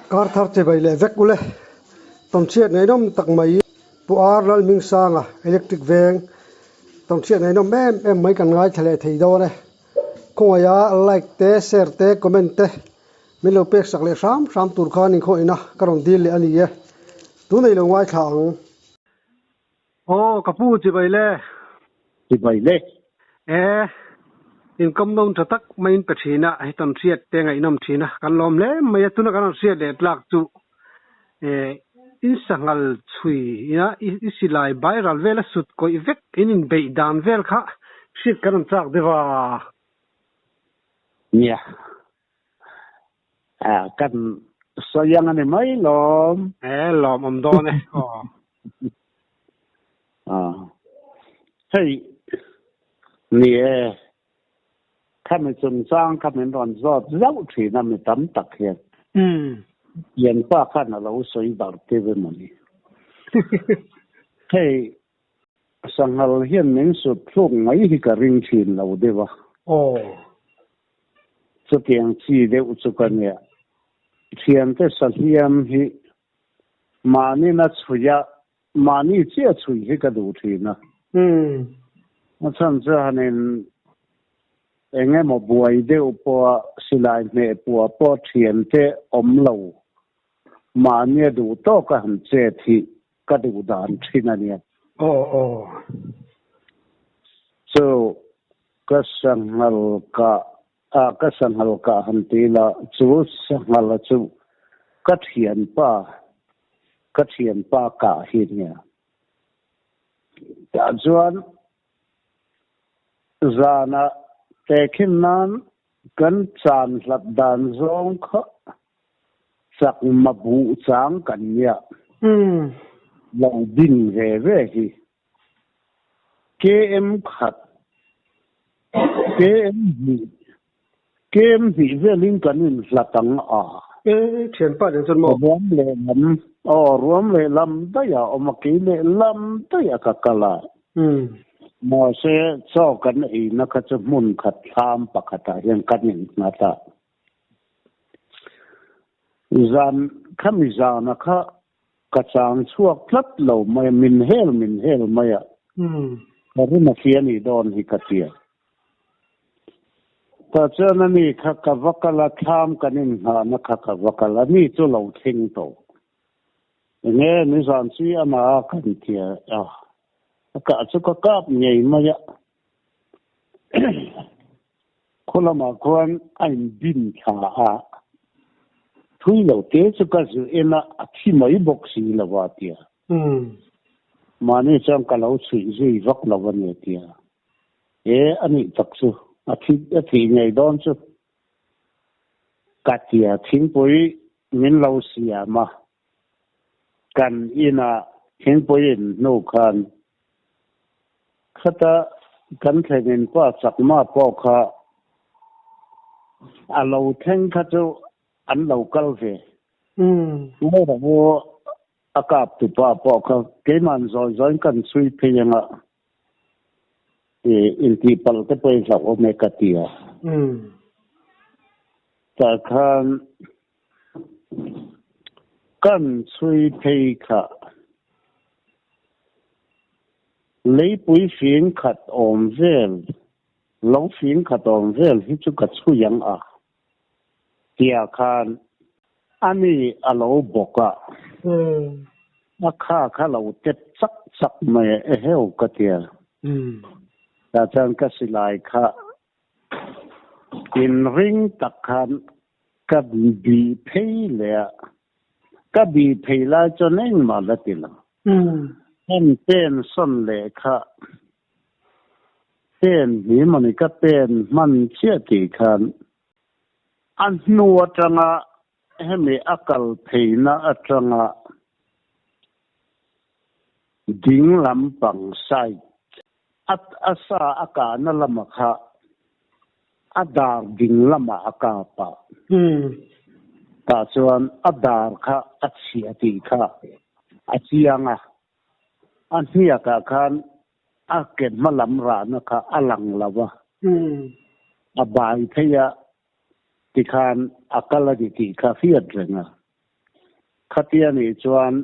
Kar thar che bai le vek ule tom chiat nei nom tak mai pu ar lal ming sanga electric veng tom chiat nei nom em mai kan ngai thale thei do ne khong ya like te share te comment te mi lo pek sak le sam tur khan in kho ina karon dil le ani ye tu nei lo ngai thang o kapu che bai le in kom non tak main pachina ai tom chiat te ngai nom thina kan lom le mai tu na kan chiat le tlak chu in sangal chui ina isilai viral vela sut ko vek in bei dan vel kha shit kan chak dewa nya kan sayang ane mai lom lom om do ne hey nie kham chung sang kham ron zot zau thi na mi tam tak hian yen pa khan lo soi bar te ve mani hey sangal hian ning su thung ngai hi ka ring thin lo dewa chu tiang chi de u chu kan ya thiam te saliam hi mani na chuya mani chia chui hi ka du thina ma chan cha hanin enge mo buai de upo silai me pu po thiam te om lo mani du to ka han che thi ka du dan thina ni so ka sangal ka han ti la chu sangal chu ka thian pa ka hi nia ta chuan zana te khin nan kan chan hlap dan zong kha sak ma bu chang kan nia lo din ve hi kem khat kem hi velin kan in hlatang thian pa den chon mo ruam le lam ta ya omaki le lam ta ya ka kala mo se cho kan ei na ka chu mun khat tham pakata hian kan in na ta zan khami zana kha ka chang chuak tlat lo mai min hel mai ri na khiani don hi ka tia ta chana ni kha ka vakala tham kanin ha na kha ka vakala ni chu lo thing to nge ni zan chi ama kan tia ka chu ka kap ngei ma ya khola ma kwan ain bin kha thui lo te chu ka zu ena athi mai bok si la wa tia mani cham ka lo chui zui vak la wa ne tia ani tak chu athi ngei don chu ka tia thing poi min lo sia ma kan ina thing poi no khan khata kan thlen pa chak ma po kha alo theng kha chu an local ve mo da wo akap tu pa po kha ke man zoi kan sui pheyanga in ti pal te poi sa o me ka tia ta khan kan sui phei kha lấy bùi phiền khát ôm vel lâu phiền khát ôm vel hi chu ka chu yang tia khan ani alo boka kha lo tet sak me heo ka tia ta chan ka silai kha in ring tak khan ka bi phei le ka bi phei la cho nên ma la tilaเป็นส้นเหล็กค่ะเป็นนี่มันก็เป็นมันเชื่อตีคันอันนัวจังอะให้มีอากาศผีนะจังอะดิ้งลำปังไซอาซาอากาศนั่นละมะค่ะอาดาดิ้งละมะอากาศปะแต่ส่วนอาดาค่ะอาเชียตีค่ะอาเชียงอะอันที่อากาศคันอาเก็บมาลำรานะคะอลังละวะอบายทยะติคานอากาศดิติคาเฟียดเรง khát tiền này chuan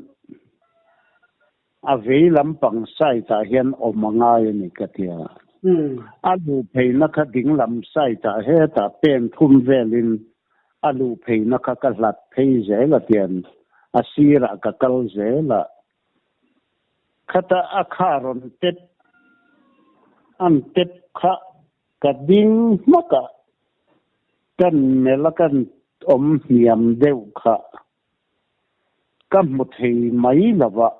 à về làm bằng sai ta hiện ở mang ai này cái tiền alu phê nó khát đỉnh làm sai ta hết ta pen thun về lên alu phê nó khát cái lạt phê dễ là tiền à xí ra cái câu dễ là khát ta à khá rồi tết ăn tết khá cái đỉnh nó cái này là cái niệm đều khá cái một thì mấy là vậy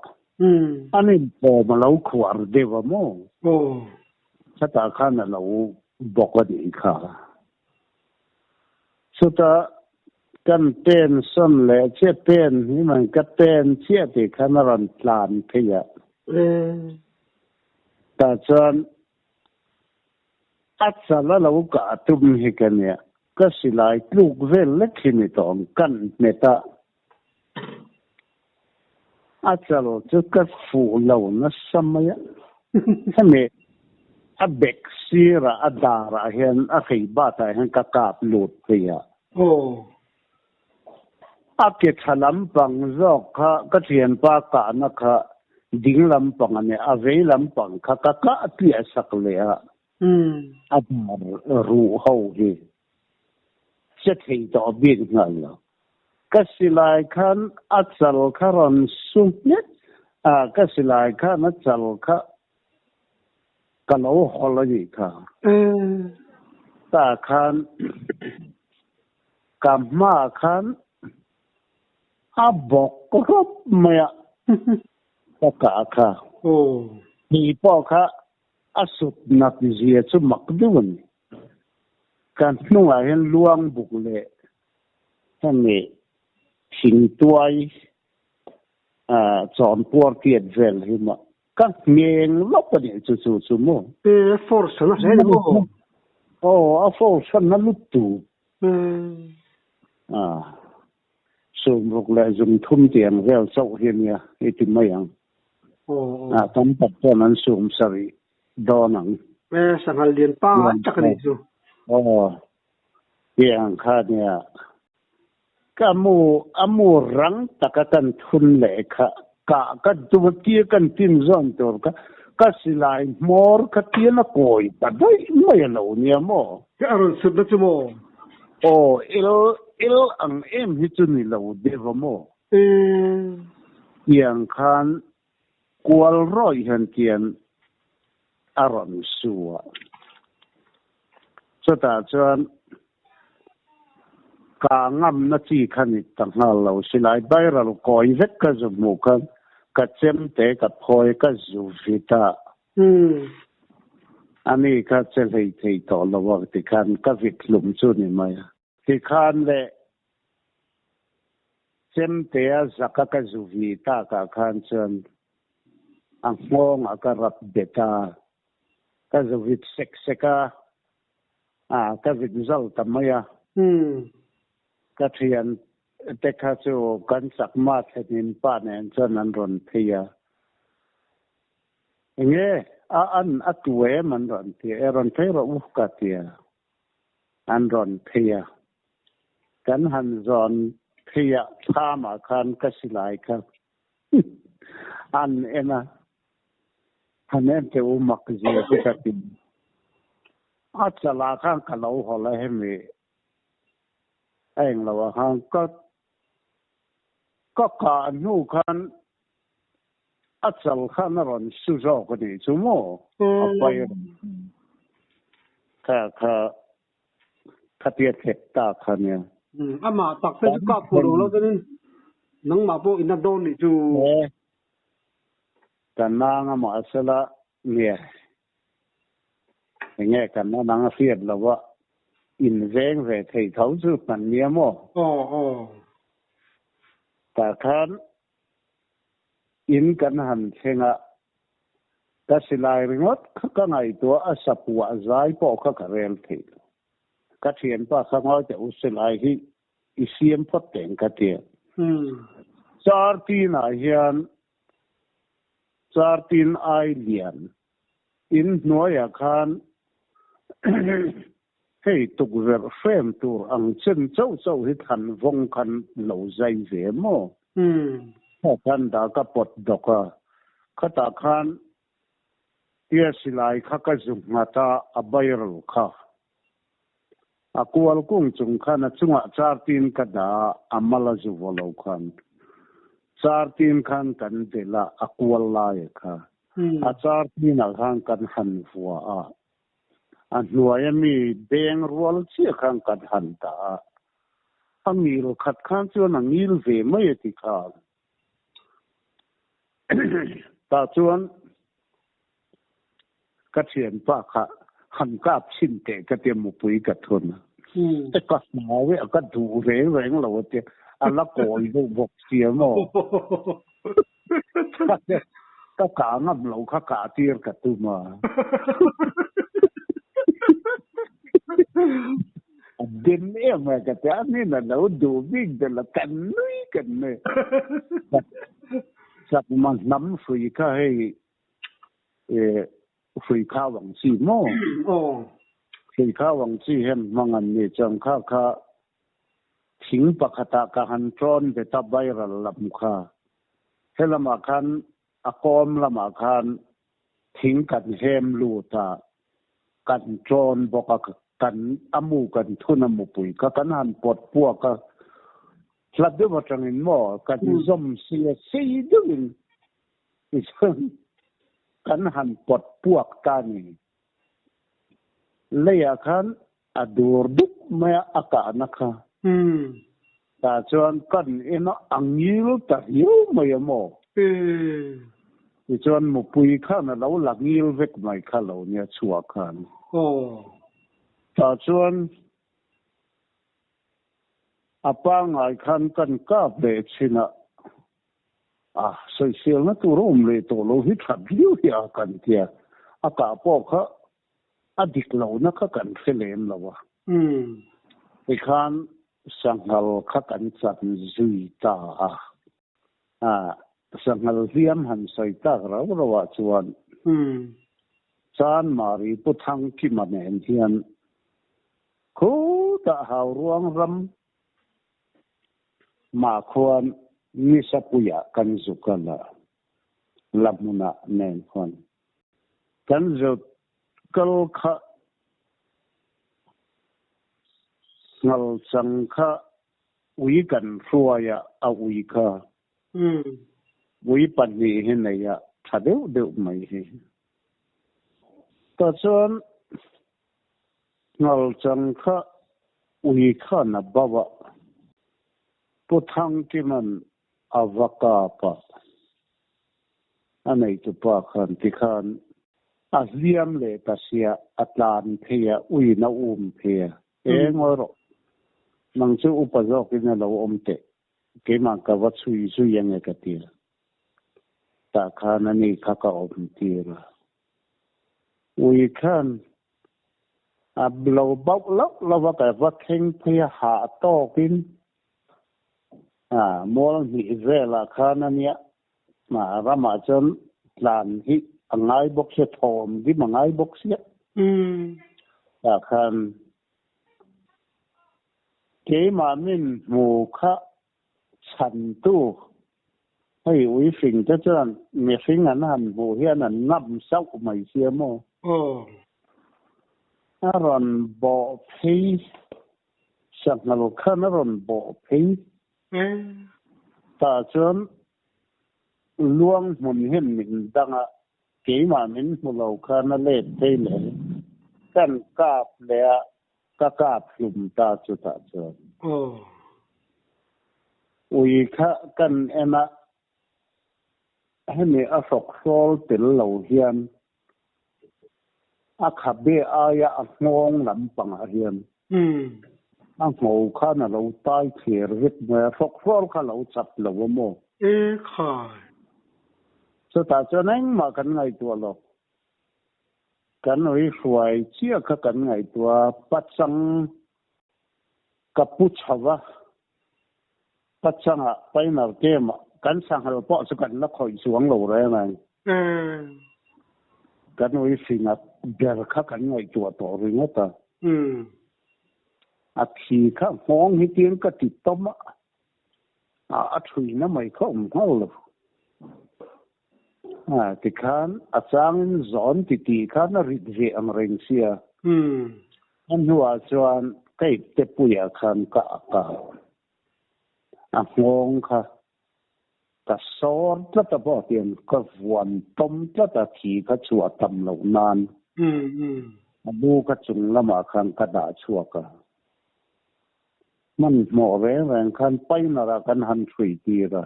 anh em bỏ mà lâu khoản đều mà mò chắc ta khăn là lâu bọc cái gì cả số ta cái tên xuân lệ chế tên nhưng mà cái tên chế thì khăn là làm thế ạ ta chọn ắt sẽ là lâu cả tụm hi cái này cái gì lại lúc về lết thì mình toàn cần người ta à chả lo cho cái phụ lâu nó xăm ấy thế này à bếc xí ra à đà ra hiện à khi ba tay hiện cái cặp lụt vậy à cái thằng làm bằng gió cái chuyện ba cả nó cái đỉnh làm bằng này à về làm bằng cái tiệt sắc lệ à đà rủ hậu gì sẽ thấy đó biết ngay là kasi lai khan achal kharon sumnet kasi lai khan achal kha kalau holaji kha ta khan kamma khan abok rop maya ka kha ni po kha asut nak zia chu makdun kan nuwa hen luang bukle hane hình tuổi chọn por tiệt về thì mà các miếng lóc cái này chú mua force nó sẽ mua force nó lút tụ dùng một lại dùng thun tiền về sâu hiện nha cái tìm mấy ang tấm bạc cho nó dùng sari đo nặng sang hàng liền pa chắc này chú yang khác nha kamu rang takatan thun le ka du tia kan tin zon tor ka silai mor ka tia na koi ta dai mai lo nia mo ka aron sut na chumo il ang em hi chu ni lo de mo yang khan kwal roi han tian aron suwa so ta chuan cả ngâm nó chỉ khăn tặng hà lâu xí lại bay ra coi vết cái dụng mù khăn cái chém té cái phôi cái dù phi ta anh ấy cái chém thì tỏ là vợ thì khăn cái việc lùm chú này mày thì khăn lệ chém té ra cái dù phi ta cái khăn chân anh mong ở cái rập bê ta cái dù phi sek cái việc dâu tầm mày cái chuyệnแต่ข้าจะกันสักมาเห็นป้าเนี่ยจะนั่นรอนเทียอย่างเงี้ยอันตัวมันรอนเทียรอนเทียเราอุกาเทียอันรอนเทียกันหันรอนเทียข้ามาคันก็สิไลครับอันเอ็นะอันเอ็นเทวมักเจียที่กันติอาจจะลาข้างกันเราหัวเลยให้มีเองเราว่าฮังก็การนู่กันอัศลขันรันสุจอกนี่ชั่วโมงไปข้าเทียบเท็จตาขันเนี่ยมาตักเป็นกับปูโรแล้วกันนังมาพวกอินโดนีจูกันนางมาอัศละเนี่ยอย่างเงี้ยกันนางเสียดแล้วว่าอินเวงvề thì thấu giúp mình nhớ mò ta khan in kan han thenga ta silai ringot ka ngai to asapua zai po ka rel thi ka thien pa khangoi te usilai hi isiam phot teng ka tie char tin ai lian in noya khan hey tục ver frame tour ang chen chau hit han vong kan lo zai ve mo ถ้าท่านดาก็ปลดดอกข้าตาคันเตี้ยสิลายข้าก็จุงมาตาอบายรุข้าอากวลกุ้งจุงข้านะจุงอาจารย์ตีนกระดาอามาลาจุวลาวคันจารย์ตีนคันกันเดละอากวลลายข้าอาจารย์ตีนคันกันหันฟัวอันหน่วยมีเบงรัวลเชี่ยคันกันหันตาอันนี้เราขัดขันจวนอันนี้เราเวไม่ติดขัดตาจวนก็เชียนป้าค่ะหันกาบชินเตะก็เตรียมมุปุยกับทนแต่ก็หนาวเว้ยก็ดูแรงเราเตะอันละโกยลูกบกเสียหม้อก็กางับเราข้ากาเตียร์กับตัวมาเดินเอ็มกับแต่อันนี้น่ะเราดูวิ่งแต่ละกันนุ้ยกันเนี่ยสักมันน้ำฟรีข้าให้ฟรีข้าวหวังซีโม่ฟรีข้าวหวังซีเห็นมังอันนี้จังข้าทิ้งปะขตากะหันจรไปตับใบระลำข้าเฮลมาคันอากอมละมาคันทิ้งกันเฮมลูตากันจรบอกกันอามูกันทุนอามูปุยก็กันหันปวดพวกก็หลับด้วยว่าจังอินหม้อกันซอมเสียซีดึงอีซึ่งกันหันปวดพวกตานี่เลยคันอดูรดุกไม่อากาศนะคะแต่ชวนกันอินอังยิลแต่ยิลไม่หม้ออีชวนมูปุยข้านะเราหลักยิลเวกไม่ข้าเราเนี่ยชัวคันแต่ชวนอาปังไอ้คันกันก็เบ็ดชินะใส่เสียงนะตัวรุ่มเลยตัวเราหิทับยิ้วอยากันเทียอากาศพวกเขาอดีตเรานะเขากันเสลมแล้ววะไอ้คันสังหารเขากันจัดจุยตาสังหารเรียมหันใส่ตาเราว่าชวนจานมารีพุทธังที่มันเห็นเทียนคูตาหาวรวงรำมาควรนิสปุยกันสุกันละลำมุนะเนนคนกันจุดกลขะงัลสังขะวิกันรัวยะอาวิกะวิปันนีเห็นไหนยะถ้าเดี๋ยวไม่เห็นแต่ส่วนงัลสังขะวิกะนับบ่าวพุทธังที่มันอวกาปะอันไหนตุปะขันที่ขันอาเซียมเลยตัสยาอัตลานเพียอุยนาอุมเพียงอรนังชื่ออุปโภคกินเราอมเตะเกี่ยมันกับวัตถุยุยยังไงกันทีละแต่ขันนี้ข้าก็อมทีละอุยขันเราบอกเราว่าแต่ว่าเข่งเพียหาโตกินมอลมีอิสราเอลข้านั่นเนี่ยมารามาจนหลานที่อังไงบกเสียทอมที่มังไงบกเสียแต่คันเกี่ยมามินหมู่ข้าฉันตู้ให้อุ้ยสิ่งจะจนมีสิ่งนั้นหมู่เฮียนั้นนับเศร้าไม่เสียโมอารอนบ่อพีสักนาลูกข้านารอนบ่อพีแต่จนล่วงมุนเห็นมินดังเกี่ยมามินมุลาวคานาเล่เทเลยกันกาบเลยก็กาบหลุมตาจุดตาจนอุยข้ากันเอ็นะให้มีอสกโซลติลเหล่าเฮียนขับเบียอายะงงลำปังเฮียนงูข้าน่ะเราตายเขียร์วิทย์เมื่อฟกฟอลข้าเราจับเราโม่ค่ะสุดท้ายจะนั่งมากันไงตัวเรากันวิสวยเชี่ยกันไงตัวปัจจังกับพุชาวะปัจจังไปนาเกมกันสังหารปอสกันแล้วคอยสวงเราเลยไงกันวิสิงเบียร์กันไงตัวต่อเรื่องต่ออาชีข้าห้องให้เตียงก็ติดต้ม ถุยน้ำไม่เข้าเอาเลยที่ขันอาจารย์สอนที่ขันริดเรียงเริงเสียอันหัวจวนใกล้เตปุยขันกะงงค่ะก็สอนแล้วแต่บอกเตียนก็วันต้มแล้วแต่ขี่ก็ชัวตำเหล่านานดูก็จุงละมาขันกระดาษชัวก็มันหมอแรงขันไปนารากันหันถุยตีระ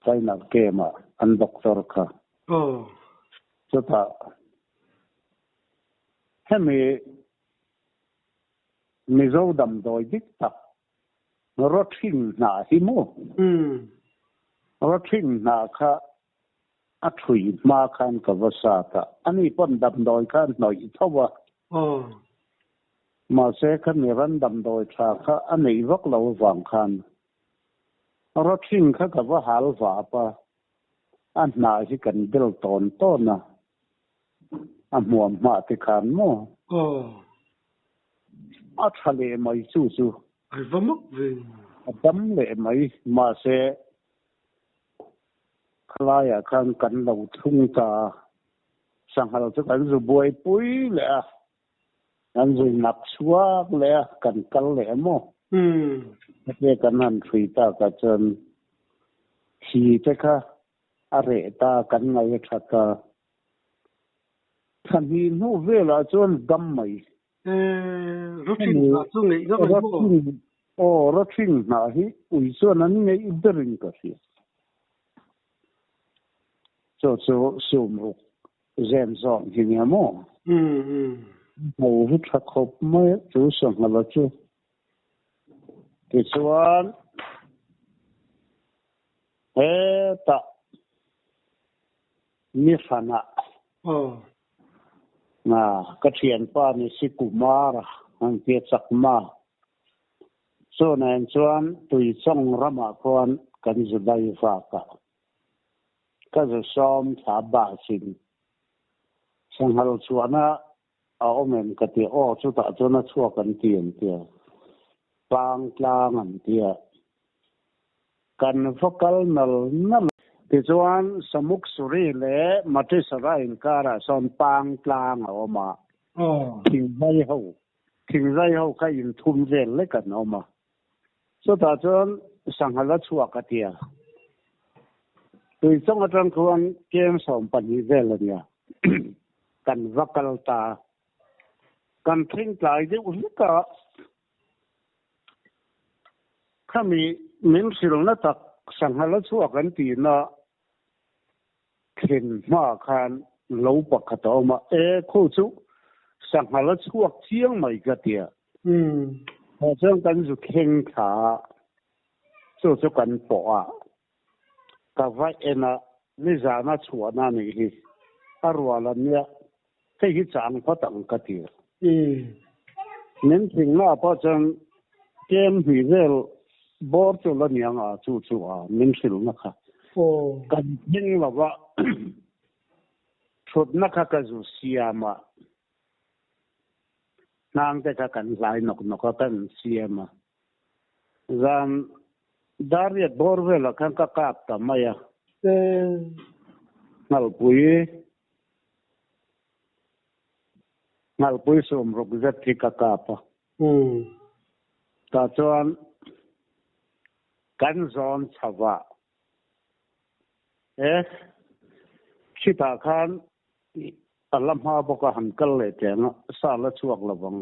ไปนักเกมอันด็อกเตอร์ค่ะสุดท้ายให้มีเราดำโดยดิกตักรถทิ้งหน้าหิมรถทิ้งหน้าค่ะถุยมาขันกับภาษาค่ะอันนี้ป้นดำโดยขันหน่อยเท่าว่ามาเสกขันรันดำโดยชาค่ะอันนี้วักเราฟังขันรถทิ้งค่ะกับว่าหาลฟ้าปะอันน่าที่กันเดลตอนต้นนะอันมัวมาที่ขันมั่วทะเลไม่สู้ไอ้บ้ามักเวดำเลยไม่มาเสคลายขันกันเราทุ่งตาสังหารจะกันจะบวยปุ้ยเลยกันจะนักชัวเลยกันเลยมั่วเรียกกันนั่นฟรีตากันจนขี่เจ้าค่ะอะไรตากันไงชักกะทันทีนู้เวลาจนดำไหมรถทิ้งส่งเลยก็ไม่รู้รถทิ้งนะฮิอุ้ยส่วนนั้นไงอินเตอร์ริงก็สิสูมรุกเจนซอนที่เนี่ยมั่วโอ้โหชักขบไม่จูส่งอะไรจูที่ส่วนตามีฝันก็เทียนป้านี่สิกุมาระอันเทียสักมาส่วนนั้นส่วนตุยส่งรำมาคนกันจะได้ฝากก็จะซ้อมสาบาสินสังหารส่วนน่ะเอาเหมือนกับที่สุดท้ายจนชั่วกันเตียนกลางอันเตียกันฟกัลนั่นที่ส่วนสมุกสุรีเล่มาที่สระอินการะส่วนปางกลางออกมาทิ้งใจเขาใครยินทุ่มเจนเล็กกันออกมาสุดท้ายจนสังหารชั่วกันเตียตัวส่งอาจารย์ควรเกมสอนปัญญาเจนเลยเนี่ยกันวักกัลตากันทิ้งใจที่อุลิกะข้ามีมินสิลนัตักสังหารชั่วกันตีนะเข็นมาคันเราปักขัดออกมาคู่จุสังหารชั่วเที่ยงไม่กระเดียพอเจ้ากันจุเข่งขาจุกันปอกับไว้นะนี่จานาชั่วนั่นนี่อารวาลเนี่ยที่ฮิจางพอตั้งกระเดียนั้นถึงว่าพอจังเกมหิเรลบอร์จุลเนี่ยจู่มินสิลนะคะกันยิ่งแบบว่าชุดนักก็จะเสียมานางแต่กันหลายนกกันเสียมาจันดาริบอร์เวลกันก็กลับทำไมงัลปุยสมรุกจัดที่กลับแต่จวนกันซอนชาวะคิดขันอัลลัมฮาบอกว่าหันกัลเลยแต่นะสารชั่วละวัง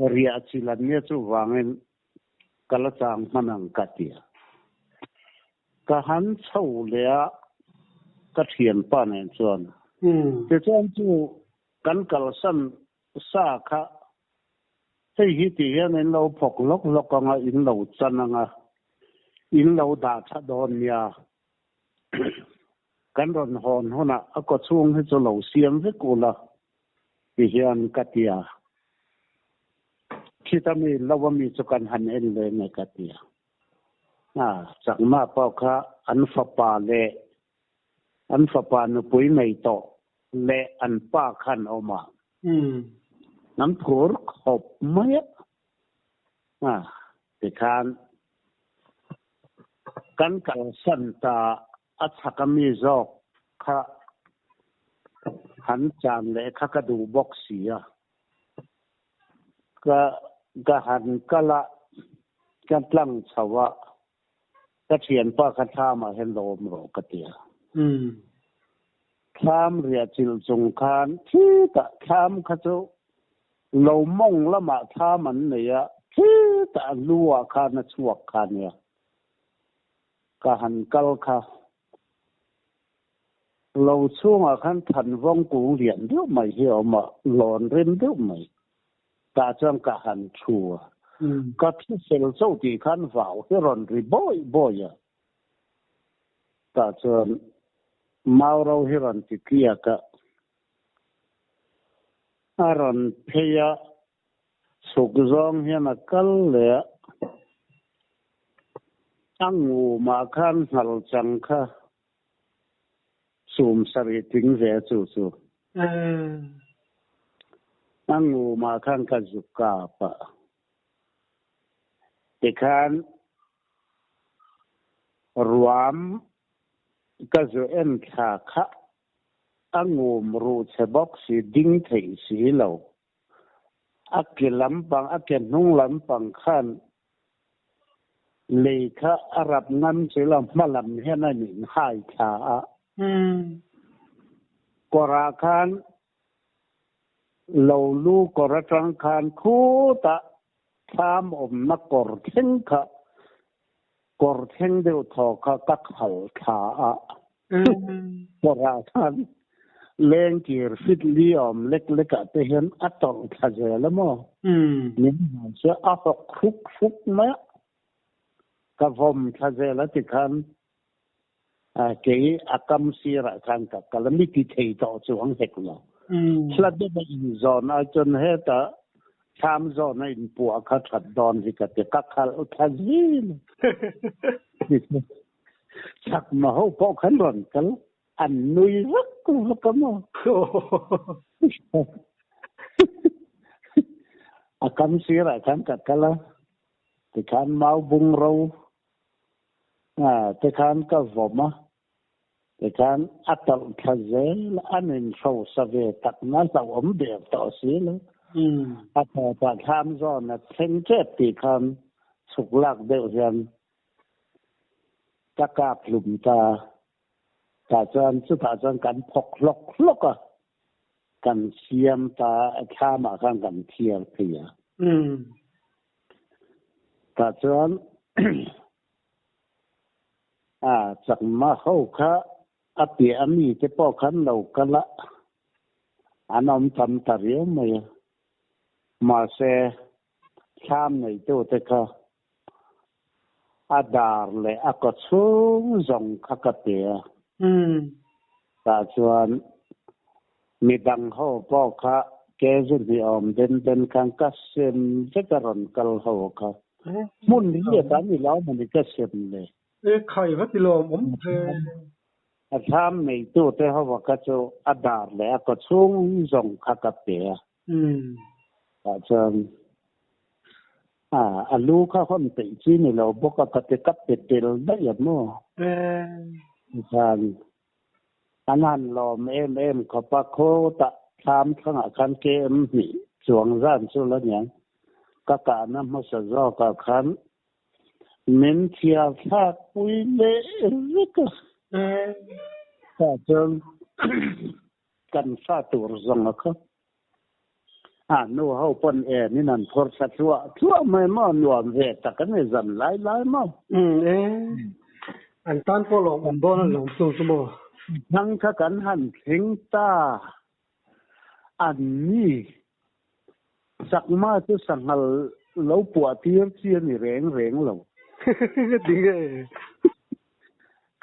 เรียชิลันเนี่ยจูวังเงินกัลจางมันอังกัดเดียก็หันเช่าเลยก็เทียนป้าเนี่ยจวนแต่จวนจูกันกัลสันสาขาให้ฮิตเงี้ยเราพกล็อกกันอินเราจันงอินเราด่าชะดอนเนี่ยกันรอนหอนหัวน่ะก็ช่วงให้จะเหล่าเสียงให้กูละที่เฮียนกัตยาที่ทำให้เราว่ามีสุกันหันเอ็นเลยในกัตยาจากมาพอค่ะอันฟ้าป่าเละอันฟ้าป่านุปุยไม่โตเละอันป้าขันออกมาน้ำถั่วขบเมื่อที่ทาน กันกันสันตาอัศกมีจอกค่ะหันจานเลยค่ะก็ดูบ็อกซี่ก็หันก็ละกันตั้งชาวะก็เขียนป้าคาถามาเห็นโลมโรกเตียข้ามเรียจิลจงคานที่ตะข้ามขจุเรามองละมาท่ามันเนี่ยที่ตะลัวคานชวกคานเนี่ยก็หันกัลค่ะเราช่วงขันทันวงกูเรียนเดียวไม่เหี้ยวมาหลอนเรียนเดียวไม่ตาจังก็หันชัวก็ที่เซลโซตีขันฝ่าวที่รอนรีบ่อยตาจังมาเราให้รอนติเกียกะอารอนเพียสุกจงเฮียนักกัลเลยอังอูมาขันหัลจังค่ะสูมสริติงเวจูอังอูมาขันกัจุกาปะแต่ขันรวมกัจุเอ็นขาคะอังอูมรูเชบ็อกสีดิ้งถี่สีเหลาอักเกลำปังอักเกนุ่งลำปังขันเลยค่ะอารับงั้นสิลำมาลำเห็นนั่นหินหายชากราคันเราลูกระจังคันคู่ตะทามอมนักกอร์เทงค่ะกอร์เทงเดียวทอค่ะกักหัลชากราคันเล่นกีร์ฟิตลีอมเล็กๆแต่เห็นอัตตองทัศน์แล้วมั้งนี่มันจะอัตครุกฟุกไหมกับผมทัศน์แล้วที่คันเกี่ยอากรรมศิลป์การกับการมิติเทต่อช่วงเหตุเราสลัดได้ไปอินโซนจนเหตุชามโซนอินปัวขัดดอนที่กับกักขัลทัศน์ชักมาหูพอขันร้อนกันอันนุยรักกูก็มั้งอากรรมศิลป์การกับกันละที่การมาบุงเราแต่การก็ผมแต่การอัตลทัศน์อันนี้เขาสเวตักนั้นเราอมเดียบต่อสิเลยอัตตาทามจอนะเทงเจ็ดตีคันสุกลักเดียวกันตะกาพลุมตาจานสุดตาจานกันพกลกกันเชียมตาข้ามาข้างกันเทียเพียตาจานจากมาเข้าค่ะอภิอามีจะป้อขันเรากันละอันนั้นทำตาเรียวไหมมาเสชามในตัวเด็กอาดาร์เลยอากาศสูงส่งขักเตียแต่ส่วนมีดังเข้าป้อค่ะแกจะมีอมเดินข้างกัสเซมจะกระรอนกัลเข้าค่ะมุนที่จะทำให้เรามันกัสเซมเลยใครพัติโลมผมอาชามในตัวเด็กเขาบอกก็จะอาดาร์เลยอากาศสูงส่งขักเตียแต่ส่วนอันลูกเขาคนติจีนี่เราบอกว่าก็จะกับเป็ดได้ยังมั้งใช่อันนั้นเราเอ็มเขาปะโคตะทำข้างขันเกมนี่สวงร้านสุดแล้วเนี่ยก็การนั้นมาสจกับขันเหม็นเทียบชาปุยเละก็แต่จนกันฟาตัวจังนะครับนู่นเขาปนนี่นั่นพอสัตว์ทั่วไม่มาหน่วงเวทแต่กันไม่จำหลายมาอันตันพอหลงอันบ่นั่นหลงสูงสมอทั้งข้ากันหันเพ่งตาอันนี้สักมาจะสั่งเราปวดเทียบเชียนี่แรงเราจริง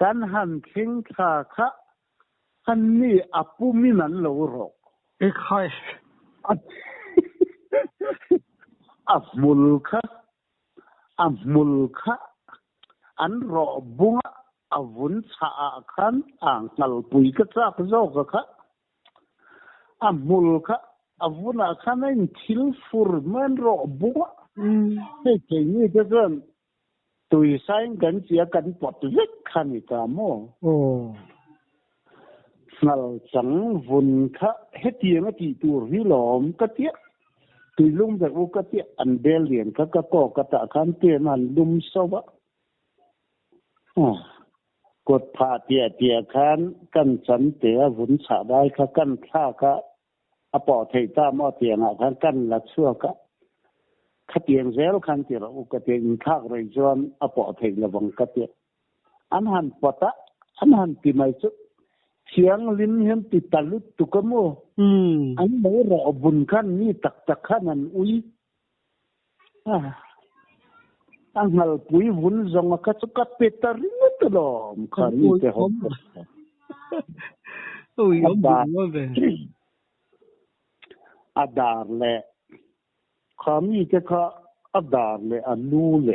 กันหันเพ่งขาค่ะอันนี้อับปุมินันเราหรอกใครอับมุลค่ะอันรอบุงอาวุธชาขันอ่างนัลปุยกระซักโจกค่ะอับมุลค่ะอาวุธขันนั่นทิลฟูร์มันรอบุงเฮ้ยนี่จะเกิน ตุยไซน์กันเจียกันปอดเล็กขันกาโมโอ้นัลสังวุนคะเฮตียงตีตูริลอมกะเตียตุยลุงแบบอุกะเตียอันเบลเลียนก็ก็กะตะคันเตียนันลุมซวะกดพาเตียคันกันสันเตียวุนสาได้คะกันท่าคะอปอเทตามอเตียงะคันกันละชั่วกะขเตียงเซลคันเตียอุกะเตียงทากไรจวนอปอเทละวังกะเตียอันหันปะตะอันหันติไมซุเสียงลิ้นเห็นติดตะลุตุกะโมอันไม่รอบุญขันนี่ตักขันนั้นอุยอันหัลปุยวุนจงกะสุกะเปตาริมุตลอมขันนี่เตหอมโอ้ยอมบุญว่าเบอาดาร์เลขามีเจ้าข้าอาดาร์เลอันนูเล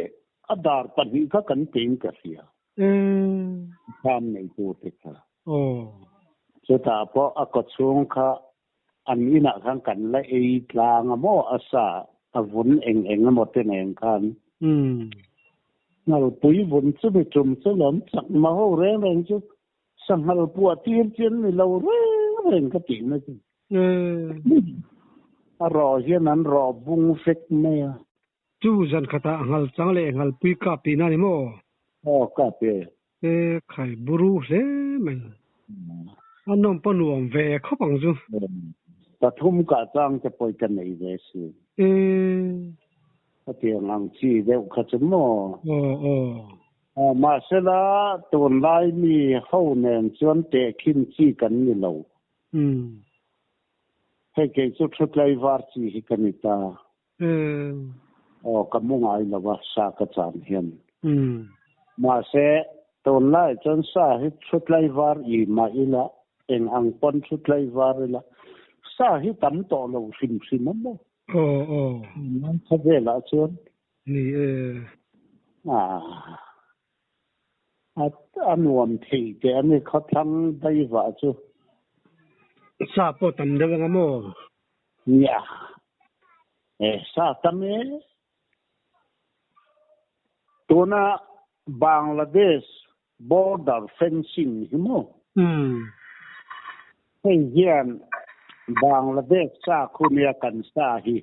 อาดาร์ปัญญากันเป็นกันเสียทำในตัวเด็กโอ้สุดท้ายพออากาศสูงค่ะอันนี้นะทางกันและไอ้กลางโมอาสาวุนเองหมดเป็นเองกันนั่นปุยวุนสุดจุ่มสุดหลอมสักมาหัวแรงจุดสังหารปวดที่เจียนนี่เราแรงก็ติดนะจุรอเช่นนั้นรอบุ้งเฟกไหมจูจันขตาหัลจังเลยหัลปุยกาปีนั่นโมกาปีใครบรูเลยมั้ยอันนั้นปนวมเวเขาบังจูปฐุมกาจังจะไปกันไหนเวสิเตียงอังชีเด็กขัดโมมาเสละตัวไล่มีเข้าแนนชวนเตะขินชีกันนี่เราให้เกิดสุดไล่วาร์ชีให้กันนี่ตากำมุงไอละว่าสากจานเห็นมาเสตัวไล่จนสาให้สุดไล่วาร์อีมาอีละเองอังปนสุดไล่วาร์ละสาให้ตั้มต่อเราสิมันบ่นั่นเขาเวลาชวนนี่อันวันที่แกนี่เขาทั้งได้ว่าจูซาปตัมเดวังโมเนี่ยซาตัมตัวน่ะบังกลาเทศ border fencing หิโมให้เยี่ยนบังกลาเทศซาคุณยากันซาฮี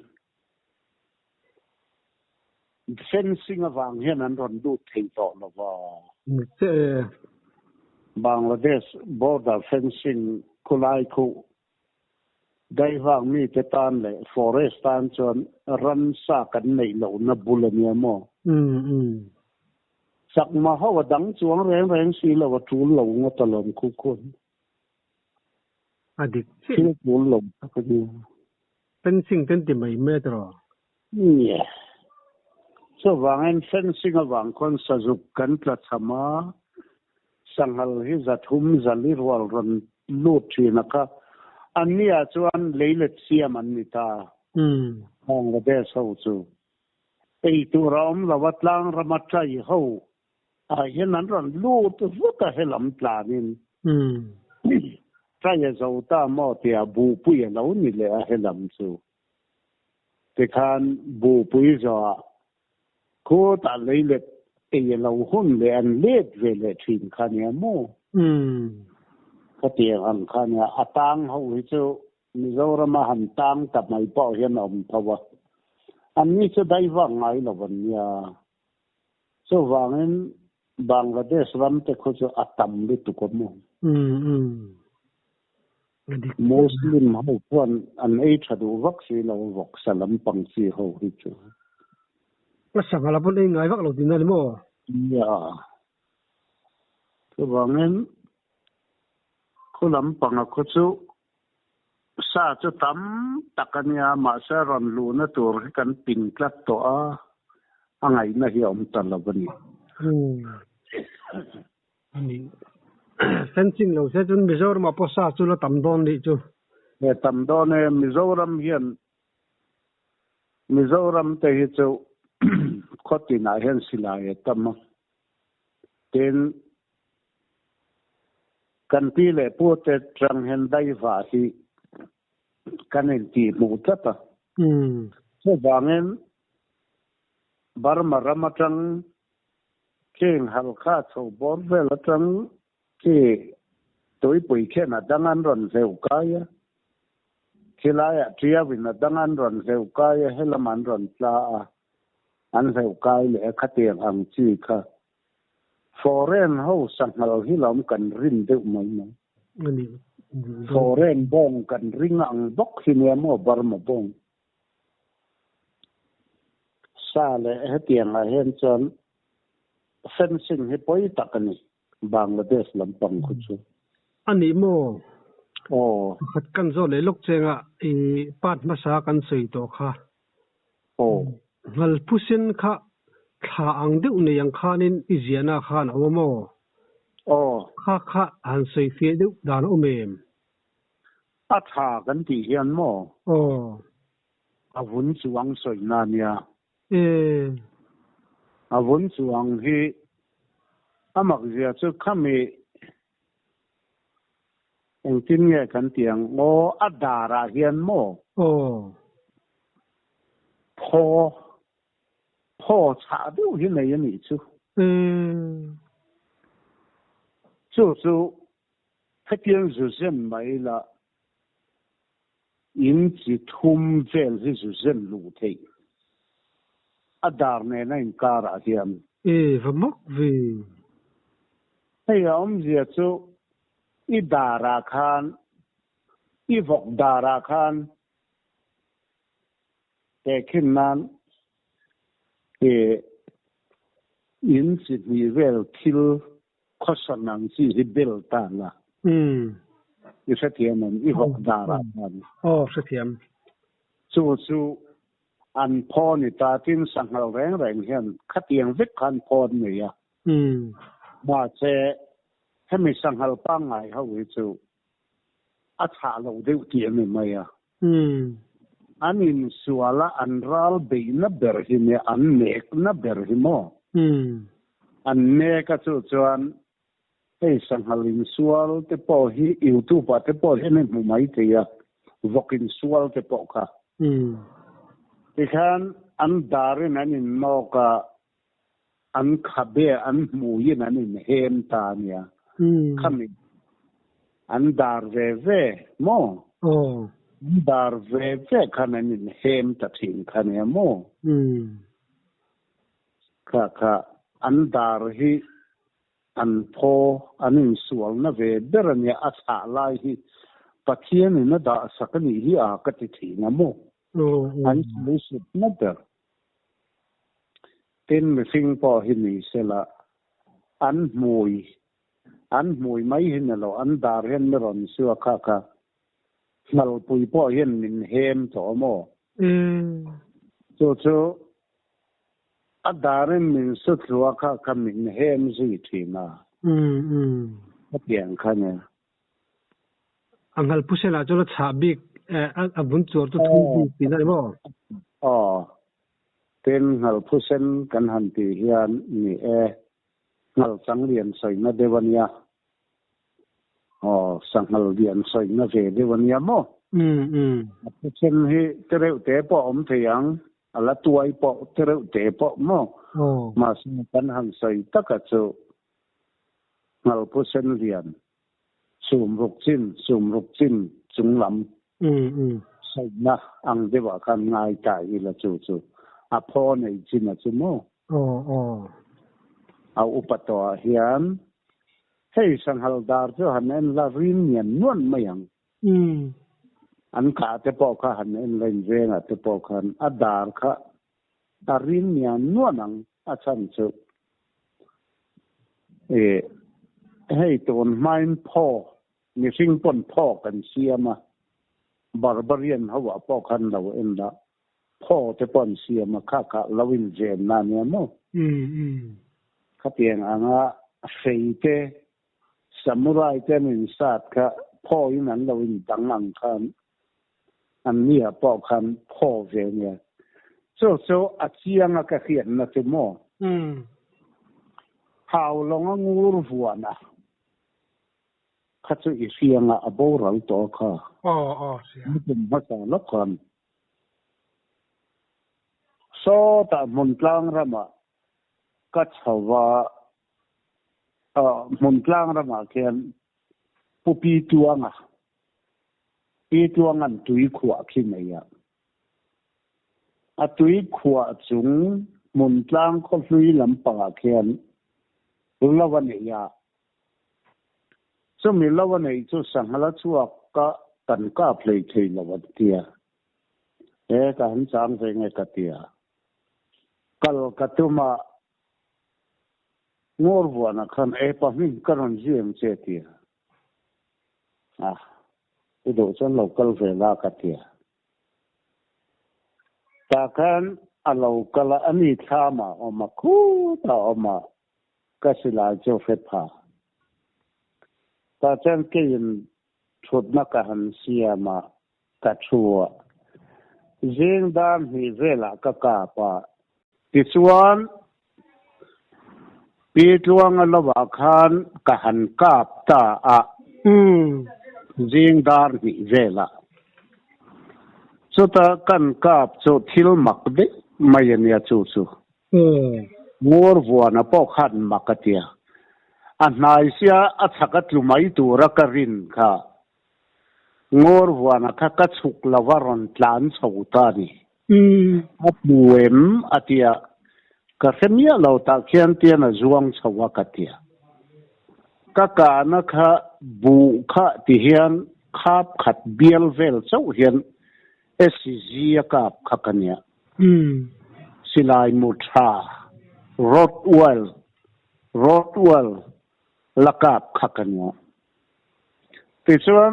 fencing วางเห็นนั้นรอนดูทิ้งต่อแล้วว่าบังกลาเทศ border fencing คุไลคุได้วางมีแต่ตานเลย forest ตานจนรันซากันในเหล่านับบุลเนียมสักมาเขาว่าดังจวงแรงสีแล้วว่าจูเหล่างตลอดคุกคนอดีตที่จูเหล่าก็ดีเป็นสิ่งที่ไม่เมื่อตรอเนี่ยส่วนวางเส้นสิ่งวางคนสรุปกันพระธรรมะสังหารที่จะทุ่มจะลิรวลรันลูดชีนะคะอันนี้จวนเลี้ยเสียมันนิตาห้องระเบิดเขาจูไอตัวเราเราวัดล้างระมัดใจเขาเห็นนั้นรันลูดฟุตให้ลำปลานินใจจะตามอเตียบูปุยเรานี่เลยให้ลำจูแต่การบูปุยจะโคตรเลยเล็ดเอเราหุ่นเลียนเล็ดเวลทินขันยามูก็เตียงอันขันยาอัตังเขาวิจูมิโซรามาหันตังกับไม่พอเห็นอมทว่าอันนี้จะได้ว่าไงล่ะวันนี้ส่วนว่างั้นบังกลาเทศรัมแต่เขาจะอัตมลิตุกมุมุสลิมเขาพวนอันไอ้ชาดูวัคซีนเราวัคซีนลำปังซีเขาวิจูก็สั่งอะไรพวกนี้ไงพวกเราดินนั่นมั้งคือว่างั้นคุณลำปังก็จะซาจะทำตะกันยามาเสรันลูนตัวกันปิงกลัดตัวอะไรนะที่อมตลอดวันนี้อันนี้เส้นจริงเราเส้นจนมิโซรัมพอซาจุลตั้มโดนดิจูเนี่ยตั้มโดนเนี่ยมิโซรัมเห็นมิโซรัมแต่ที่จูข้อที่น่าเห็นสิลายตั้มเป็นกันที่เลยพูดแต่จังเห็นได้ว่าที่กันเองที่มุดตะส่วนบางเงินบารมารามาจัง เก่งหัลค่าโซบอลเวลจังที่ตัวปุยแค่น่ะดังอันรอนเซลกายที่ลายเทียวินน่ะดังอันรอนเซลกายให้ละมันรอนปลาอันเซลกายเลยขัดเตียงอังจีค่ะฟอเรนเขาสั่งเราที่เรากันรินเดือดไหมฟอเรนบ้องกันริงอังบกที่เนี่ยมั่วบาร์มาบ้องซาเลยให้เตียงอะไรเห็นจนเฟนซิงให้ปล่อยตักนี่บังกลาเทศลำปังคุชูอันนี้โมโอ้ขัดกันโซเลยลูกเจงอ่ะอีปาดมาสากันสื่อตัวค่ะโอ้ฮัลผู้สินค่ะข้าอังดิวในยังข้านินอิเจียนาข้านะโมโอ้ข้าหันสื่อเฟียดิวดานอุเมมอาถากันตีเฮียนโมโอ้อาวุนสวงสวยนาเนี่ยอาวุนสวงที่อามักเสียจุข้ามีเองที่เนี่ยกันเตียงโมอาดาราเฮียนโมโอ้พ่อชาดิวที่ไหนยันนี่จูจู他电视上没了，引起通奸是人路体。啊，当然那家啦添。什么味？哎呀，我们这就一打拉看，一服打拉看，แต่ขึ้นนั้น引起你为了คิลข้อสนังที่ริเบลตาละอีสเทียมันอีหกดารามันสเทียมจู่อันพอนี่ตาทิ้งสังหารแรงเห็นขัดเตียงวิกคันพอเนี่ยมาเจให้มีสังหารปังไงเขาวิจูอาชาเราได้เตียนไม่อ่ะอันนี้ส่วนละอันรัลบีนับเบอร์หิมอันเนกนับเบอร์หิมอันเนกก็ส่วนให้สังหารินส่วนเตปอฮียูทูบเตปอฮีนี่มุไม่เทียวกินส่วนเตปอค่ะที่ขันอันดารินันนอกอันขับเบอันมูยนันเฮมตาเนี่ยขมิอันดาร์เวเวโมดาร์เวเวขันนินเฮมตัดทิ้งขันเนี่ยโมค่ะอันดาร์ฮีอันพออันนี้ส่วนนั้นเวเดรเนี่ยอาสาไล่ที่ปัจเจียนนี่นะดาสักนี่ที่อากาศที่นะโมอันรู้สึกนั่นเดอเป็นสิ่งพอหินี่เสละอันมวยไม่เห็นแล้วอันดาร์เห็นไม่รอนสัวค่ะนัลปุยพอเห็นมินเฮมโถโมจู่อัดารินมินสุดรัวค่ะมินเฮมสิทีน่ะเปลี่ยนค่ะเนี่ยอังฮัลผู้เชี่ยวชาญชาบิกอับุนจวดตัวทุ่งปีนั่นบ่อ๋อเป็นฮัลผู้เชี่ยวกันหันตีเฮียนนี่ฮัลสังเรียนใส่นาเดวันยาอ๋อสังฮัลเรียนใส่นาเดวันยาโมผู้เชี่ยวที่เตะเตะปอมเทียงอะไรตัวไอ้ปอเตะเตะปอโมมาสิ่งกันหันใส่ตะกัดโจฮัลผู้เชี่ยวเรียนสุ่มรุกจิ้นจุงลำใส่นะอังเดว่ากันง่ายใจละจู่อาพอในจินนะจุโมเอาอุปตัวเฮียนให้สังหารดาร์จะหันเอ็นลารินเนียนนวลไม่ยังอันขาเตปอค่ะหันเอ็นเลนเวงอ่ะเตปอคันอาดาร์ค่ะดารินเนียนนวลนังอาชันจุให้ตัวไม่พ่อมีสิ่งปนพ่อกันเสียมาบาร์บาเรียนเขาว่าพ่อคันเราเอ็นละพ่อจะปนเสียมาค่ะลาวินเจนนั่นเนี่ยมั้งข้าเพียงอ่างเฟยเตสมุไรเตมินสัตค่ะพ่อยิ่งนั้นลาวินดังนังคันอันนี้พ่อคันพ่อเจเนี่ยโซอาเชียงก็เขียนนะจุโมข่าวลงงูรัวนะข้าจะอีเสียงอ่ะบ่เราตัวค่ะเสียงมันเป็นภาษาละคนโซตามุนกลางระมาก็ชาว มุนกลางระมาเขียนผู้ปีตัวงะปีตัวงันตุยขวาขึ้นมาอย่างตุยขวาจุงมุนกลางก็ลุยลำปางเขียนละวันนี้จะมีละวันนี้จะสังหารชัวก็ตันก็เพลย์ทีละวันเดียการจางเสียงกัดเดียกัลกัตุมางัววัวนักขันปะมิ่งกันวันเจียมเจตียที่ดูจนเรากัลเวลากัดเดียแต่กันเรากัลอันนี้ทำมาออกมาคู่ต่อออกมาก็สิลาเจ้าเฟดพาแต่เจ้าเกี่ยนชุดนักหันเสียมากัดชัวเจียงดามฮีเวลากะกาปะติสวนปีตวงละวะคันกะหันกาบตาเจียงดามฮีเวลาสุดท้ายกันกาบจุดทิลมักเดไม่ยันยาจูจูงัววัวน่ะพอขันมักเตียอันนายเสียอัศกัดลุไม่ตัวรักรินค่ะงัววัวน่ะข้ากัดสุกละวารอนตลานสาวตานีอับบูเอ็มอัตยากระเมียเราตาเขียนเตียนะจวงสาวกัดเตียกะกานะค่ะบูข้าที่เฮียนขับขัดเบียลเวลเจ้าเฮียนSCG กับขักเนี่ยสิลายมุทราโรดเวลละกับขักเนี่ยติดส่วน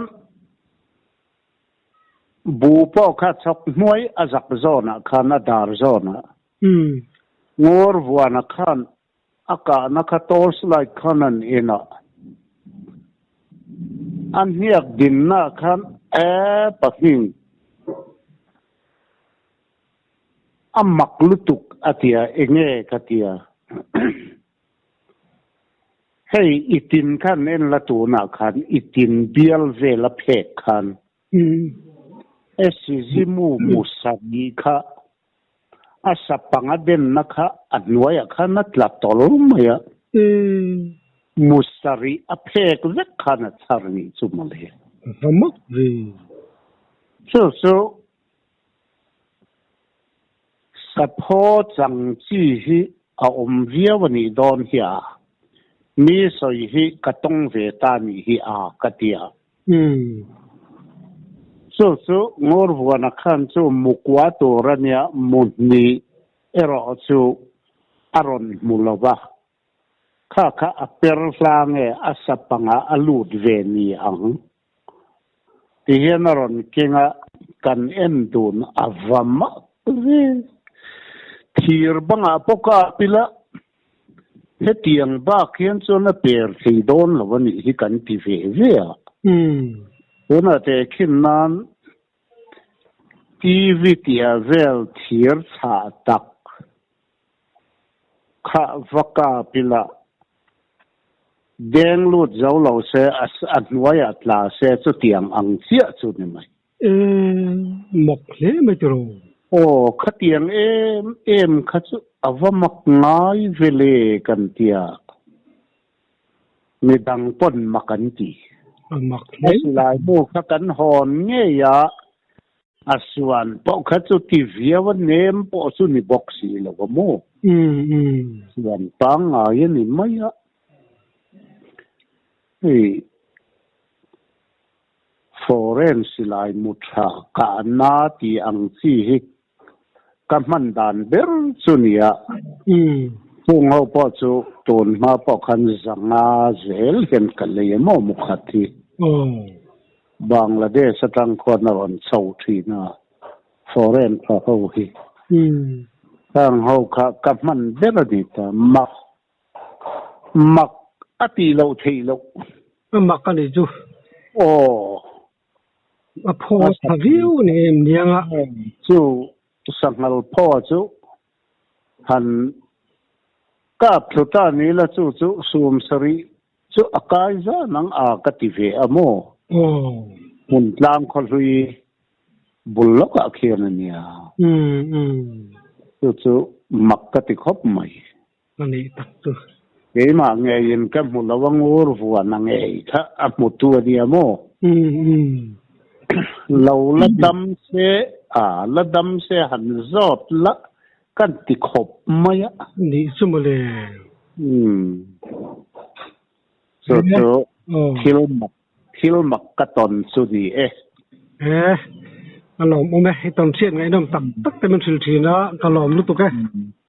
บูปอขัดสักมวยอาจักโซนะขันดาร์โซนะงัววัวนะขันอากาศนักโตสไลขันันเองนะอันเฮียกดินนะขันปักหิงอัมมักลุตุกอาทิยาเองเอกอาทิยาให้อิตินขันเอ็นละตัวนักขันอิตินเบียลเวลเพกขันสิมูมุสับีค่ะอาสับปังเดนนะคะอันนวยขันนัดลับตอลุมยามุสรีอเพกเวกขันนัดสารนีจุมาเลยมักดีสู้สะโพจังจีฮีอาอมเวียวันนี้โดนเหียมีสอยฮีกระตงเวตานีฮีอากระเตียสู้งัววัวนักขันสู้มุกวาตัวระเนียมุนนีรอสู้อารอนมุลวะข้าอเปรฟลางเออาสปังอาลูดเวนีอังที่เห็นอรอนเก่งกันเอ็นดูนอาวามะทีร์บังอาปกาปิละเฮตียงบ้าเขียนส่วนเปรสีโดนละวันนี้ที่กันที่เววันนั้นแต่ขึ้นนั้นทีวีที่เวลทีร์ชาตักข้าวกาปิละเดงลูดเจ้าเราเสียอันวัยอัตลาเสียจุดเตียงอังเสียจุดนี้ไหมหมกเลยไม่ตรงโอ้ขัดยังขัดอวมักง่ายเวลกันเตียมีดังปนมักันตีมักเลยลายโมขัดกันหอนเงี้ยอาสวนปอกขัดจุดทีวีวันเนมปอกสุนิบ็อกซี่แล้วก็โมส่วนตังอะไรนี่ไม่อะฟอเรนสิลายมุทรากานาตีอังซีฮิกำมันดานเบลสุนียพวกเขาพอจะตูนมาพอคันสังอาเซลเห็นกันเลยมั่วมุขทีบังละเดชตั้งคนนรนเสาทีนะฟอเรนพระเขาฮีตั้งเขากำมันเบลนี่ตามักอติโลทีโลมักกันเลยจูโอ้พอสวิวเนี่ยจูสังหารพ่อจูหันกับทุตานี้ละจูสูมสรีจูอากาศจะนังอากติเวอโมมุนลางคนรุยบุลล็อกอาเคียนเนี่ยจูมักกติคบไหมอันนี้ตักตัว cái mà nghe yên cái một là vang ur vừa là nghe thà áp một tua đi amo lâu là đâm xe là đâm xe hẳn rót là cái tịch hộp mày á đi xung mà lệ so thiếu mặc cái tuần số gì anh làm ông ấy tuần xiết ngày nôm tắc tắc tên mình xử trí nó cái làm lúc tục cái